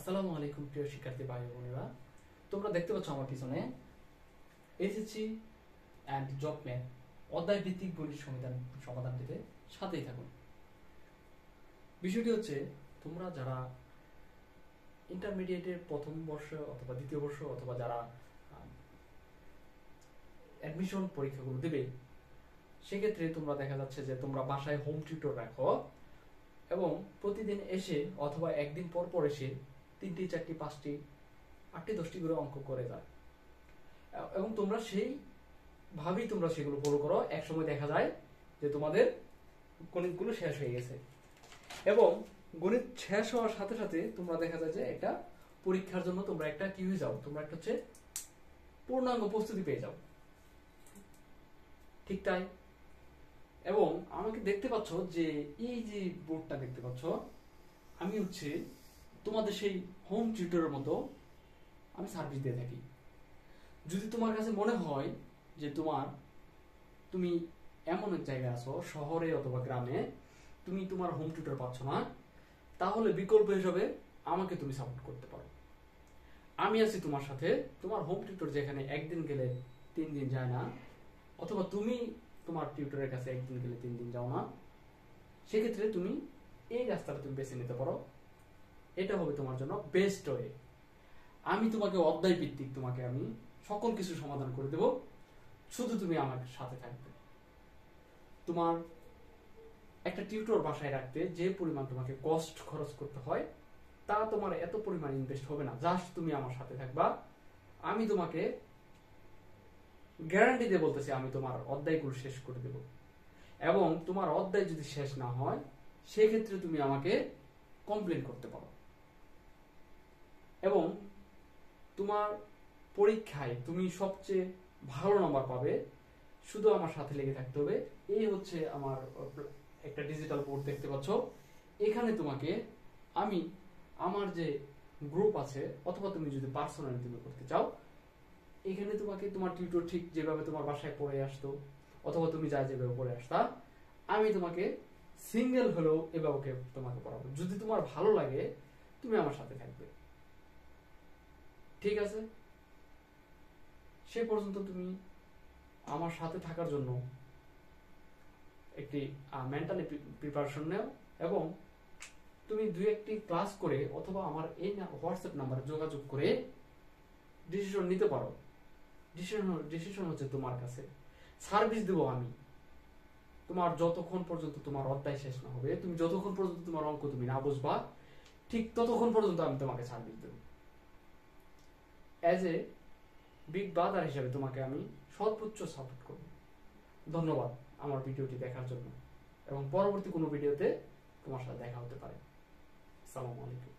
আসসালামু আলাইকুম প্রিয় শিক্ষার্থী ভাই বোনেরা, তোমরা দেখতে পাচ্ছ আমার পিছনে এসএসসি অ্যান্ড জব ম্যাথ অধ্যায় ভিত্তিক গণিত সমাধান দিতে সাথেই থাকুন। বিষয়টি হচ্ছে, তোমরা যারা ইন্টারমিডিয়েটের প্রথম বর্ষ অথবা দ্বিতীয় বর্ষ অথবা যারা অ্যাডমিশন পরীক্ষাগুলো দেবে, সেক্ষেত্রে তোমরা দেখা যাচ্ছে যে তোমরা বাসায় হোম টিউটর রাখো এবং প্রতিদিন এসে অথবা একদিন পর পর এসে 3টি 4টি 5টি 8টি 10টি করে অঙ্ক করে যায় এবং তোমরা সেইভাবেই তোমরা সেগুলো ফলো করো। একসময় দেখা যায় যে তোমাদের গণিতগুলো শেষ হয়ে গেছে এবং গণিত শেষ হওয়ার সাথে সাথে তোমরা দেখা যায় যে একটা পরীক্ষার জন্য তোমরা একটা কি হয়ে যাও, তোমরা একটা হচ্ছে পূর্ণাঙ্গ প্রস্তুতি পেয়ে যাও। ঠিক তাই। এবং আমাকে দেখতে পাচ্ছ যে এই যে বোর্ডটা দেখতে পাচ্ছ, আমি হচ্ছে তোমাদের সেই হোম টিউটরের মতো আমি সার্ভিস দিয়ে থাকি। যদি তোমার কাছে মনে হয় যে তুমি এমন এক জায়গায় আছো, শহরে অথবা গ্রামে, তুমি তোমার হোম টিউটর পাচ্ছ না, তাহলে বিকল্প হিসেবে আমাকে তুমি সাপোর্ট করতে পারো। আমি আছি তোমার সাথে। তোমার হোম টিউটর যেখানে একদিন গেলে 3 দিন যায় না, অথবা তুমি তোমার টিউটরের কাছে একদিন গেলে 3 দিন যাও না, সেক্ষেত্রে তুমি এই রাস্তাটা তুমি বেছে নিতে পারো। এটা হবে তোমার জন্য বেস্ট ওয়ে। আমি তোমাকে অধ্যায় ভিত্তিক তোমাকে আমি সকল কিছু সমাধান করে দেব, শুধু তুমি আমার সাথে থাকবে। তোমার একটা টিউটর বাসায় রাখতে যে পরিমাণ তোমাকে কস্ট খরচ করতে হয়, তা তোমার এত পরিমাণ ইনভেস্ট হবে না। জাস্ট তুমি আমার সাথে থাকবা। আমি তোমাকে গ্যারান্টি দিয়ে বলতেছি, আমি তোমার অধ্যায়গুলো শেষ করে দেব। এবং তোমার অধ্যায় যদি শেষ না হয়, সেক্ষেত্রে তুমি আমাকে কমপ্লেন করতে পারো। এবং তোমার পরীক্ষায় তুমি সবচেয়ে ভালো নাম্বার পাবে, শুধু আমার সাথে লেগে থাকতে হবে। এই হচ্ছে আমার একটা ডিজিটাল বোর্ড দেখতে পাচ্ছ। এখানে তোমাকে আমি আমার যে গ্রুপ আছে, অথবা তুমি যদি পার্সোনালি তুমি করতে চাও, এখানে তোমাকে তোমার টিউটর ঠিক যেভাবে তোমার বাসায় পড়ে আসতো অথবা তুমি যা যেভাবে পড়ে আসতা, আমি তোমাকে সিঙ্গেল হলেও এভাবে তোমাকে পড়াবো। যদি তোমার ভালো লাগে, তুমি আমার সাথে থাকবে। ঠিক আছে? সে পর্যন্ত তুমি আমার সাথে থাকার জন্য একটি মেন্টালি প্রিপারেশন নাও এবং তুমি 2-1টি ক্লাস করে অথবা আমার এই হোয়াটসঅ্যাপ নাম্বারে যোগাযোগ করে ডিসিশন নিতে পারো। ডিসিশন হচ্ছে তোমার কাছে। সার্ভিস দেবো আমি তোমার যতক্ষণ পর্যন্ত তোমার অধ্যায় শেষ না হবে, তুমি যতক্ষণ পর্যন্ত তোমার অঙ্ক তুমি না বুঝবা, ঠিক ততক্ষণ পর্যন্ত আমি তোমাকে সার্ভিস দেব। অ্যাজ এ বিগ ব্রাদার হিসেবে তোমাকে আমি সর্বোচ্চ সাপোর্ট করব। ধন্যবাদ আমার ভিডিওটি দেখার জন্য এবং পরবর্তী কোনো ভিডিওতে তোমার সাথে দেখা হতে পারে। আসসালামু আলাইকুম।